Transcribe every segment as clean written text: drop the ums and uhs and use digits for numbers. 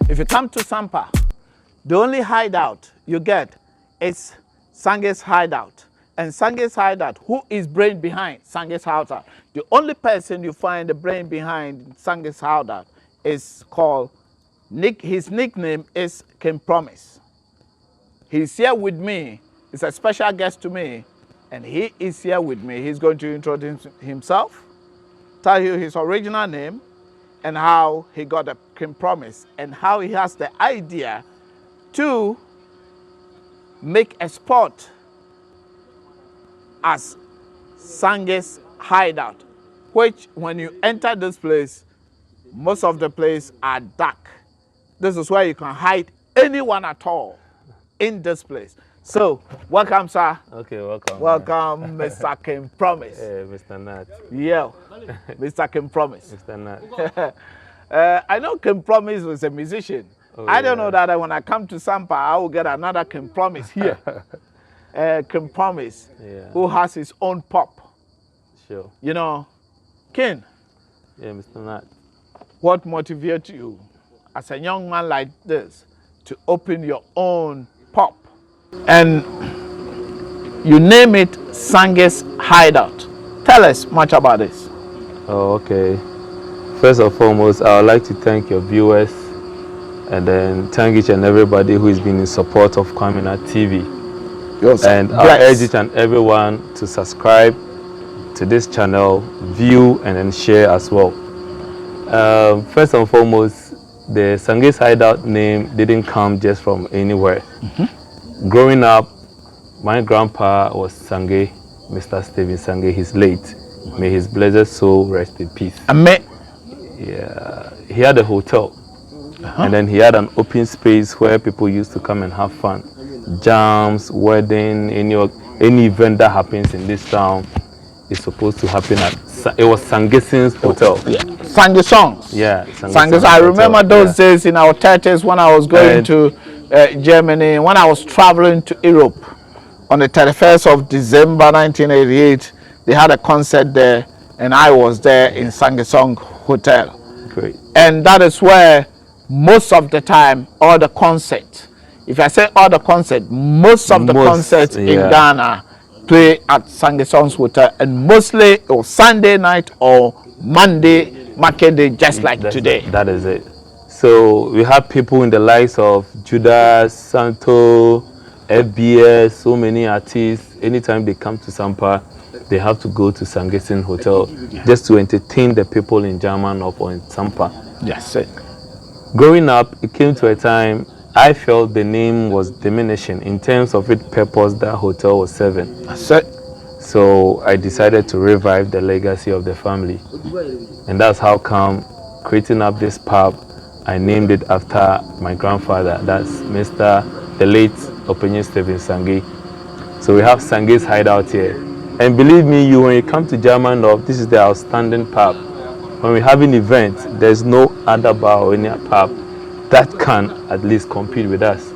If you come to Sampa, the only hideout you get is Sange's hideout. And Sange's hideout, who is brain behind Sange's hideout? The only person you find the brain behind Sange's hideout is called his nickname is King Promise. He's here with me. He's a special guest to me, and he is here with me. He's going to introduce himself, tell you his original name, and how he got a King Promise, and how he has the idea to make a spot as Sange's hideout, which when you enter this place, most of the place are dark. This is where you can hide anyone at all in this place. So, welcome, sir. Okay, welcome. Welcome, Mr. King Promise. Hey, Mr. Nat. Yeah, Mr. King Promise. Mr. Nat. I know King Promise was a musician. Oh, I don't know that when I come to Sampa, I will get another King Promise here. King Promise, who has his own pop. Sure. You know, King. Yeah, Mr. Nat. What motivates you as a young man like this to open your own pop? And you name it Sange's Hideout. Tell us much about this. Oh, okay. First and foremost, I would like to thank your viewers and then thank each and everybody who has been in support of Kwamina TV. And I urge each and everyone to subscribe to this channel, view, and then share as well. First and foremost, the Sange's Hideout name didn't come just from anywhere. Growing up, my grandpa was Sange, Mr. Stephen Sange. He's late. May his blessed soul rest in peace. Amen. Yeah, he had a hotel, and then he had an open space where people used to come and have fun. Jams, wedding, any event that happens in this town is supposed to happen at. It was Sangeson's hotel. Yeah. Sange songs. Yeah, Sange. I remember those days in our 30s when I was going to Germany, when I was traveling to Europe on the 31st of December 1988. They had a concert there, and I was there in Sange Song Hotel. Great. And that is where most of the time, all the concerts, if I say all the concerts, most of the concerts in Ghana play at Sange Songs Hotel, and mostly it was Sunday night or Monday market day, just like today. That is it. So we have people in the likes of Judas, Santo, FBS, so many artists. Anytime they come to Sampa, they have to go to Sangeson Hotel just to entertain the people in German or in Sampa. Yes, sir. Growing up, it came to a time I felt the name was diminishing in terms of its purpose that hotel was serving. That's it. So I decided to revive the legacy of the family. And that's how come creating up this pub, I named it after my grandfather. That's the late Openye Stephen Sange. So we have Sange's Hideout here. And believe me, when you come to German North, this is the outstanding pub. When we have an event, there's no other bar or any pub that can at least compete with us.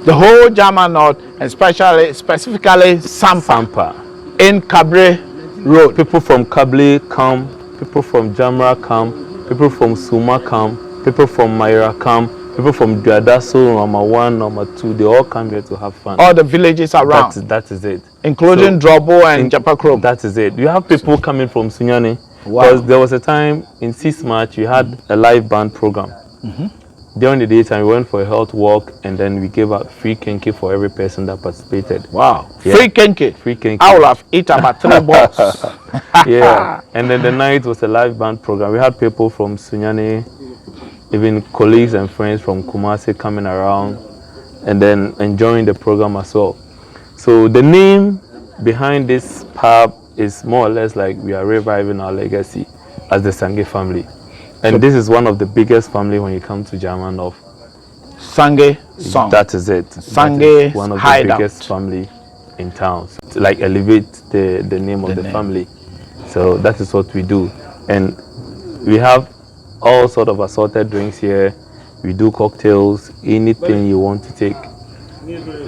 The whole German North, specifically Sampa. In Cabre Road. People from Kable come, people from Jamra come, people from Suma come, people from Maira come, people from Duadaso, number 1, number 2, they all come here to have fun. All the villages around. That is it. Including Drobo and Japakrom. That is it. You have people coming from Sunyani. Wow. Because there was a time in 6 March, we had a live band program. During the daytime, we went for a health walk, and then we gave out free kenke for every person that participated. Wow. Yeah. Free kenke? Free kenke. I will have eaten about 3 balls. Yeah. And then the night was a live band program. We had people from Sunyani, even colleagues and friends from Kumasi coming around, and then enjoying the program as well. So the name behind this pub is more or less like we are reviving our legacy as the Sange family. And this is one of the biggest family when you come to German North. Sange song. That is it. Sange one of hideout. The biggest family in town. So to like elevate the name of the family. So that is what we do. And we have all sort of assorted drinks here. We do cocktails, anything you want to take.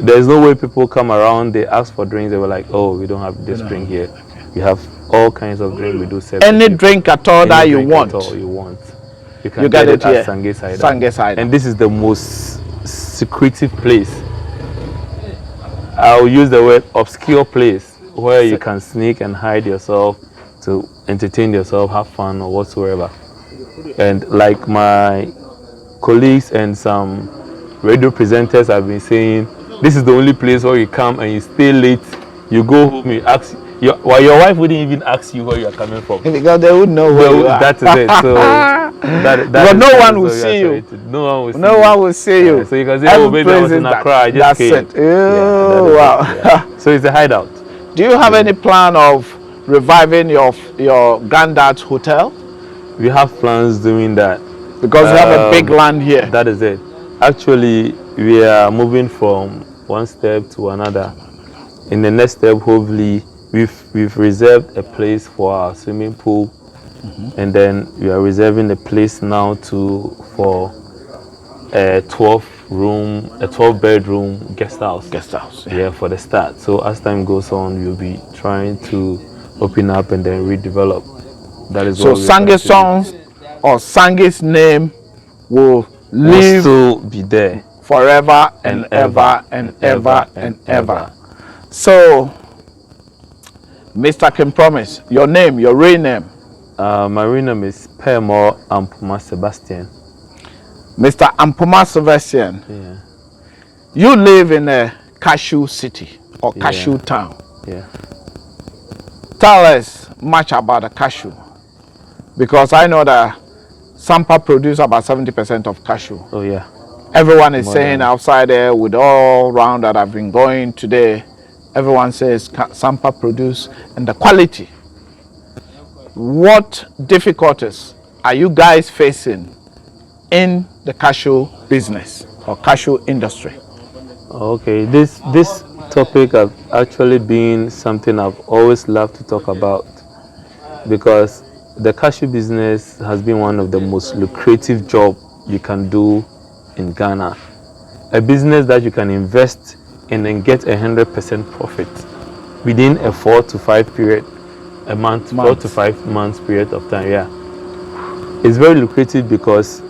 There's no way people come around, they ask for drinks, they were like, oh, we don't have this drink here. We have all kinds of drink we do serve. Any drink at all that you want. You can get it at Sange's Hideout. Sange's Hideout. And this is the most secretive place. I'll use the word obscure place where you can sneak and hide yourself to entertain yourself, have fun or whatsoever. And like my colleagues and some radio presenters have been saying, this is the only place where you come and you stay late, you go home, you ask, your wife wouldn't even ask you where you are coming from. Because they would know where you are. That is it. So but no one will see you. No one will see you. So you can say, oh, maybe I was in Accra, I just came. That's it. Oh, wow. Yeah. So it's a hideout. Do you have any plan of reviving your granddad's hotel? We have plans doing that. Because we have a big land here. That is it. Actually, we are moving from one step to another. In the next step, hopefully, we've reserved a place for our swimming pool, and then we are reserving a place now for a 12-bedroom guest house. Yeah, for the start. So as time goes on, we'll be trying to open up and then redevelop. That is so Sange's songs or Sange's name will live to be there forever and ever and ever and ever. So, Mr. Kim Promise, your name, your real name? My real name is Permo Ampuma Sebastian. Mr. Ampuma Sebastian. Yeah. You live in a cashew city or cashew town. Yeah. Tell us much about the cashew, because I know that Sampa produce about 70% of cashew. Oh yeah. Everyone is saying outside there with all round that I've been going today, everyone says Sampa produce and the quality. What difficulties are you guys facing in the cashew business or cashew industry? Okay, this topic has actually been something I've always loved to talk about, because the cashew business has been one of the most lucrative jobs you can do in Ghana. A business that you can invest in and get 100% profit within a 4 to 5 period, a month, 4 to 5 months period of time. Yeah, it's very lucrative because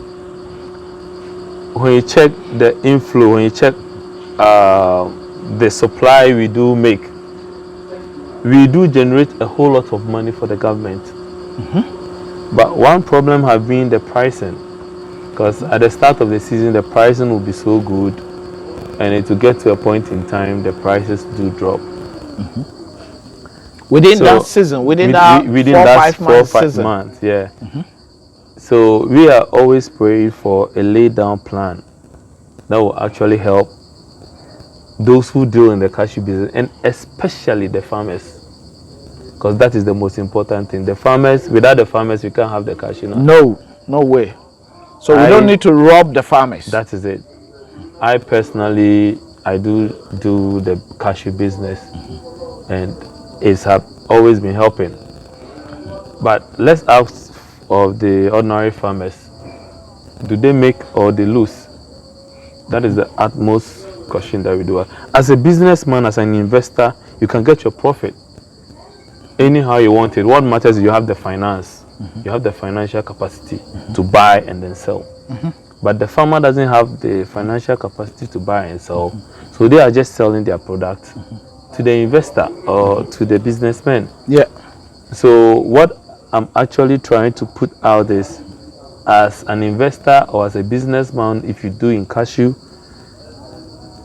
when you check the inflow, when you check the supply we do make, we do generate a whole lot of money for the government. But one problem has been the pricing, because at the start of the season the pricing will be so good, and it will get to a point in time the prices do drop. Within that season, within that 4 or 5 months, yeah. So we are always praying for a laid down plan that will actually help those who deal in the cashew business, and especially the farmers, because that is the most important thing. The farmers, without the farmers, we can't have the cashew nut. No way. So we don't need to rob the farmers. That is it. I personally, I do the cashew business, and it's always been helping. But let's ask of the ordinary farmers, do they make or they lose? That is the utmost question that we do. As a businessman, as an investor, you can get your profit anyhow you want it. What matters is you have the finance, you have the financial capacity to buy and then sell. But the farmer doesn't have the financial capacity to buy and sell, so they are just selling their product to the investor or to the businessman. Yeah. So what I'm actually trying to put out is, as an investor or as a businessman, if you do in cashew,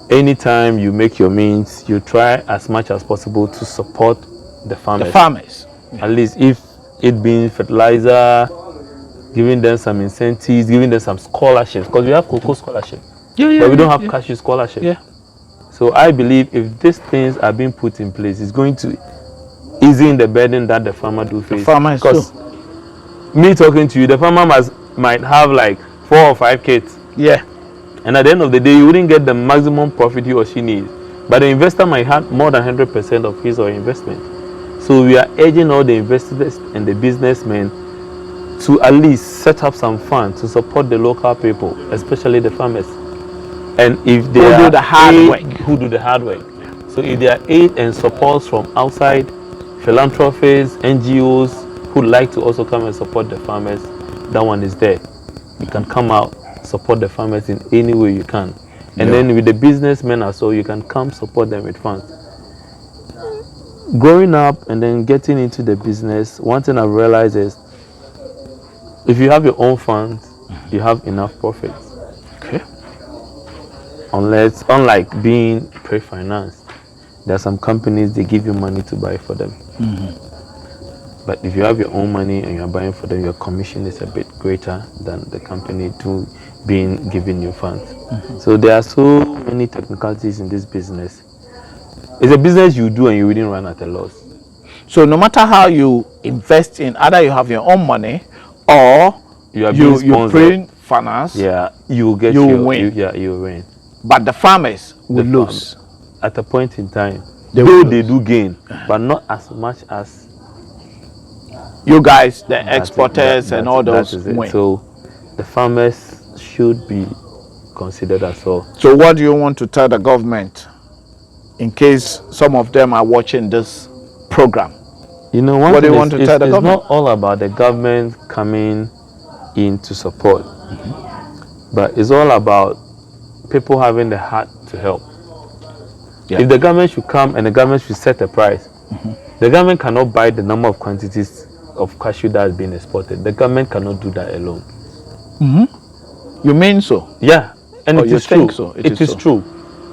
anytime you make your means, you try as much as possible to support the farmers. At least if it being fertilizer, giving them some incentives, giving them some scholarships, because we have cocoa scholarship, but we don't have cashew scholarship. So I believe if these things are being put in place, it's going to ease in the burden that the farmer do face. Because me talking to you, the farmer might have like 4 or 5 kids. Yeah. And at the end of the day, you wouldn't get the maximum profit he or she needs. But the investor might have more than 100% of his or her investment. So we are urging all the investors and the businessmen to at least set up some funds to support the local people, especially the farmers. And if they who do the hard work. So if there are aid and support from outside, philanthropists, NGOs who like to also come and support the farmers, that one is there. You can come out, support the farmers in any way you can. And then with the businessmen as well, you can come support them with funds. Growing up and then getting into the business, one thing I've realized is if you have your own funds, you have enough profits. Okay. Unlike being pre-financed, there are some companies, they give you money to buy for them. But if you have your own money and you're buying for them, your commission is a bit greater than the company to being given you funds. So there are so many technicalities in this business. It's a business you do and you wouldn't run at a loss. So no matter how you invest in, either you have your own money or you bring finance, you will win. You will win. But the farmers will lose. At a point in time, they do gain, but not as much as you guys, the exporters and all those win. So the farmers should be considered as well. So what do you want to tell the government in case some of them are watching this program? You know, what do you want to tell the government? It's not all about the government coming in to support, but it's all about people having the heart to help. If the government should come and the government should set a price, the government cannot buy the number of quantities of cashew that has been exported. The government cannot do that alone. You mean so? Yeah, and it is true. So? It is true.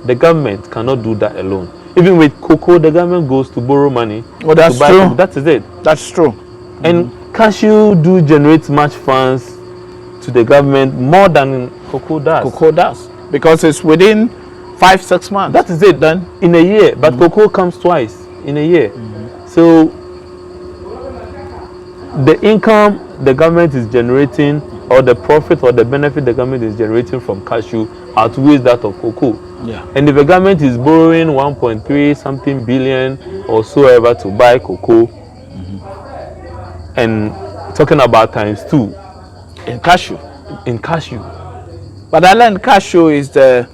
The government cannot do that alone. Even with cocoa, the government goes to borrow money. Oh, that's true. Cocoa. That is it. That's true. And cashew do generate much funds to the government more than cocoa does. Cocoa does. Because it's within 5-6 months. That is it. Then in a year. But cocoa comes twice in a year. So the income the government is generating, or the profit or the benefit the government is generating from cashew, outweighs that of cocoa. And if the government is borrowing 1.3 something billion or so ever to buy cocoa, and talking about ×2 in cashew. But I learned cashew is the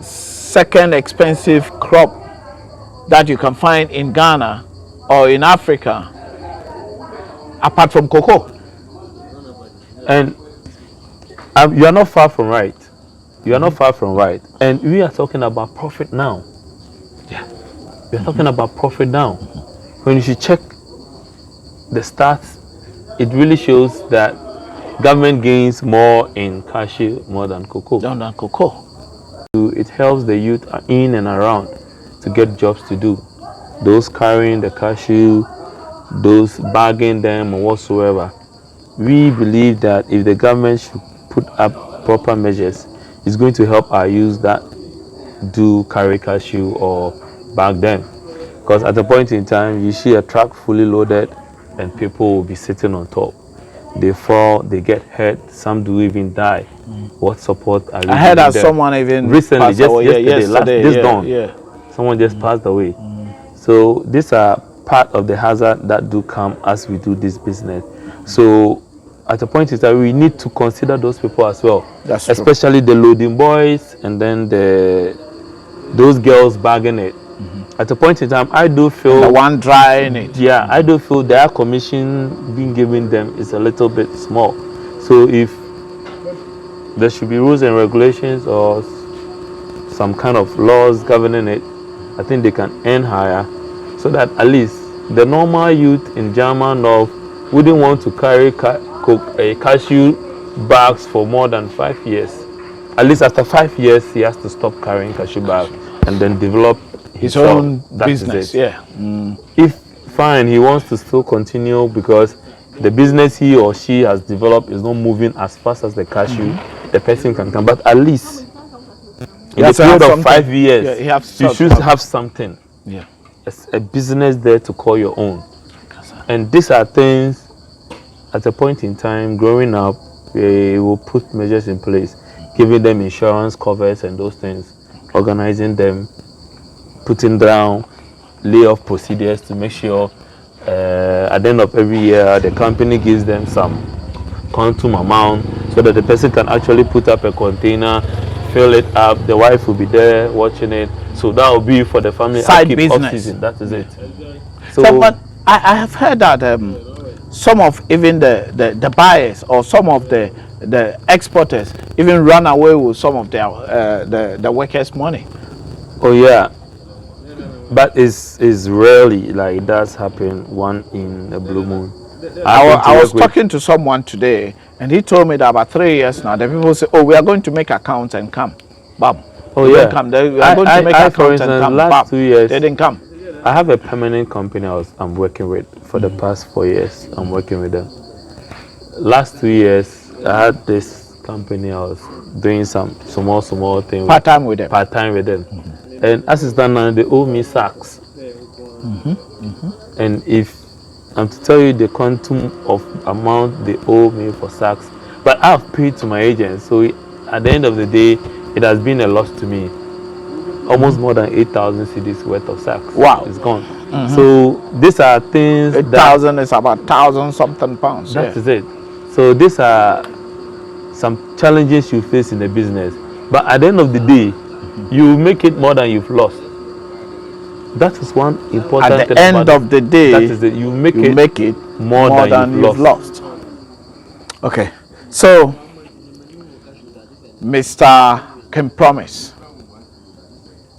second expensive crop that you can find in Ghana or in Africa, apart from cocoa. And you are not far from right. You are not far from right. And we are talking about profit now. We are talking about profit now. When you should check the stats, it really shows that government gains more in cashew more than cocoa. It helps the youth in and around to get jobs to do. Those carrying the cashew, those bagging them or whatsoever. We believe that if the government should put up proper measures, it's going to help our youth that do carry cashew or bag them. Because at a point in time, you see a truck fully loaded and people will be sitting on top. They fall, they get hurt, some do even die. What support are you? I heard that someone even recently, yesterday, someone just passed away. So these are part of the hazard that do come as we do this business. So at a point in time, we need to consider those people as well. That's especially true. The loading boys and then those girls bagging it. At a point in time, I do feel the one drying it. Yeah, I do feel their commission being given them is a little bit small. So if there should be rules and regulations or some kind of laws governing it, I think they can earn higher, so that at least the normal youth in German North wouldn't want to carry cashew bags for more than 5 years. At least after 5 years, he has to stop carrying cashew bags and then develop his own business. If fine, he wants to still continue because the business he or she has developed is not moving as fast as the cashew, the person can come. But at least in the period of 5 years, you should have something. It's a business there to call your own. And these are things at a point in time, growing up, we will put measures in place, giving them insurance covers and those things, organizing them, putting down layoff procedures to make sure at the end of every year the company gives them some quantum amount so that the person can actually put up a container, fill it up, the wife will be there watching it. So that will be for the family side business. That is it. So I have heard that some of even the buyers or some of the exporters even run away with some of their the workers' money. Oh yeah, but it's rarely, like it does happen one in a blue moon. I happen to I was work with. talking to someone today, and he told me that about 3 years now, the people say, "Oh, we are going to make accounts and come." Bam. Oh They don't yeah, come. We are going to make I for accounts and instance, come. last Bam. 2 years, They didn't come. I have a permanent company I'm working with for the past 4 years. I'm working with them. Last 2 years, I had this company. I was doing some small thing Part time with them. part time with them, and as it's done now, they owe me sacks. And if I'm to tell you the quantum of amount they owe me for sacks, but I've paid to my agent, so at the end of the day, it has been a loss to me. Almost more than 8,000 cedis worth of sacks. Wow. It's gone. So these are things 8,000 is about 1,000 something pounds. that is it. So these are some challenges you face in the business. But at the end of the day, you make it more than you've lost. That is one important At thing the end about of the day, that is that you make it more than you've lost. Okay, so Mr. Kim Promise,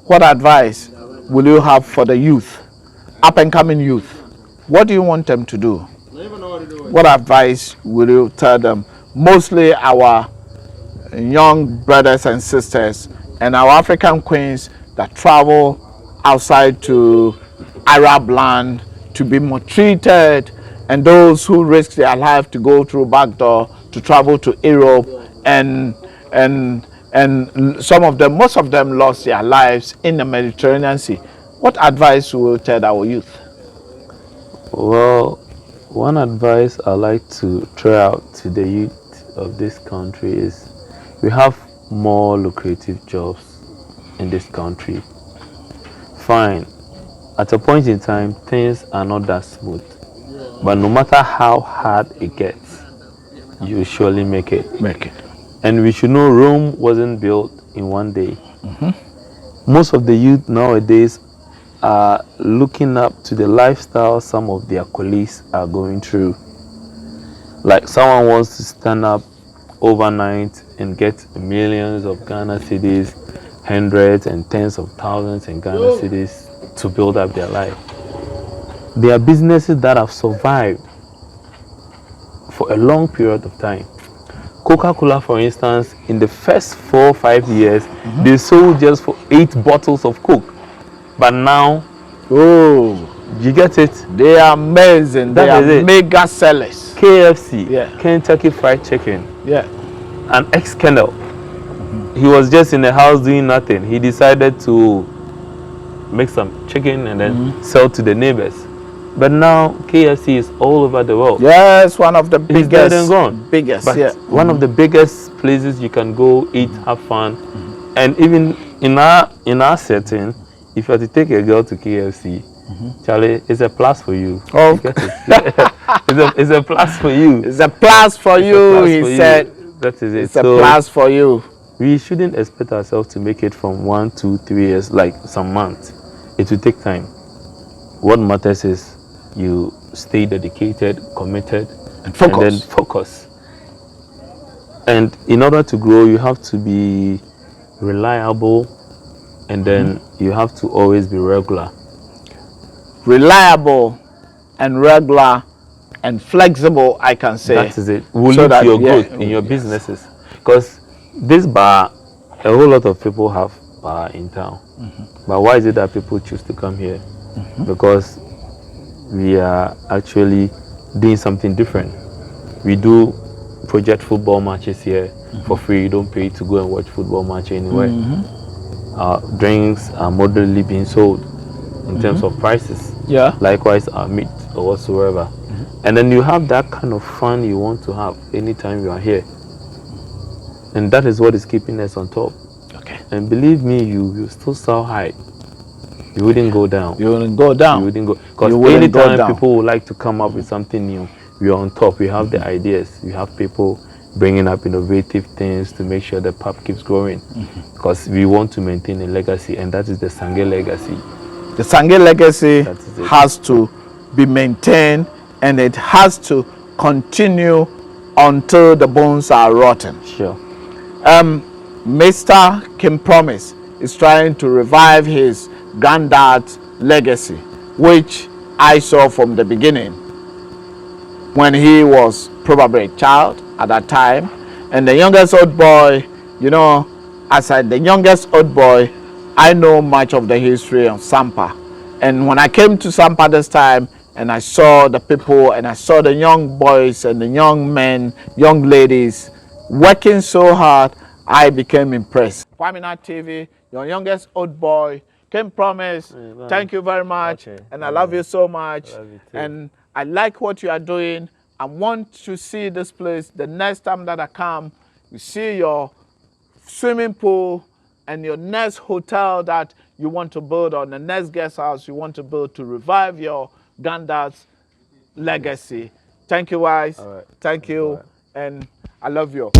what advice will you have for the youth, up and coming youth? What do you want them to do? What advice will you tell them? Mostly our young brothers and sisters and our African queens that travel outside to Arab land to be maltreated, and those who risk their life to go through backdoor to travel to Europe, and some of them, most of them lost their lives in the Mediterranean Sea. What advice will you tell our youth? Well, one advice I like to throw out to the youth of this country is we have more lucrative jobs in this country. Fine, at a point in time, things are not that smooth. But no matter how hard it gets, you surely make it. And we should know Rome wasn't built in one day. Most of the youth nowadays are looking up to the lifestyle some of their colleagues are going through. Like someone wants to stand up overnight and get millions of Ghana cedis, hundreds and tens of thousands in Ghana cedis to build up their life. There are businesses that have survived for a long period of time. Coca-Cola, for instance, in the first 4 or 5 years, they sold just for 8 bottles of Coke. But now, you get it? They are amazing. They are mega sellers. KFC, Kentucky Fried Chicken, an ex-colonel. He was just in the house doing nothing. He decided to make some chicken and then sell to the neighbors. But now KFC is all over the world. Yes, one of the biggest. It's dead and gone. Biggest, but one of the biggest places you can go eat, have fun, and even in our setting, if you have to take a girl to KFC, Charlie, it's a plus for you. Oh, you it's a plus for you. It's a plus for you. He said. That is it. It's a plus for you. We shouldn't expect ourselves to make it from 1, 2, 3 years, like some months. It will take time. What matters is you stay dedicated, committed, and then focus. And in order to grow, you have to be reliable, and then you have to always be regular. Reliable and regular and flexible, I can say. That is it. Will lead to your growth in your businesses. Because this bar, a whole lot of people have bar in town. But why is it that people choose to come here? Because we are actually doing something different. We do project football matches here for free. You don't pay to go and watch football match anywhere. Our drinks are moderately being sold in terms of prices. Likewise, our meat or whatsoever. And then you have that kind of fun you want to have anytime you are here. And that is what is keeping us on top. And believe me, you still so high. You wouldn't go down. You wouldn't go down. You wouldn't go. Because anytime people would like to come up with something new, we are on top. We have the ideas. We have people bringing up innovative things to make sure the pub keeps growing. Because we want to maintain a legacy, and that is the Sange legacy. The Sange legacy has to be maintained, and it has to continue until the bones are rotten. Sure. Mr. Kim Promise is trying to revive his granddad's legacy, which I saw from the beginning when he was probably a child at that time. And the youngest old boy, you know, as the youngest old boy, I know much of the history of Sampa. And when I came to Sampa this time, and I saw the people, and I saw the young boys and the young men, young ladies working so hard, I became impressed. Kwamina TV, your youngest old boy, Kim Promise, thank you very much. Okay. And I love you so much. Love you too. And I like what you are doing. I want to see this place the next time that I come. You see your swimming pool and your next hotel that you want to build, or the next guest house you want to build to revive your granddad's legacy. Thank you, guys. Right. Thank you. Right. And I love you.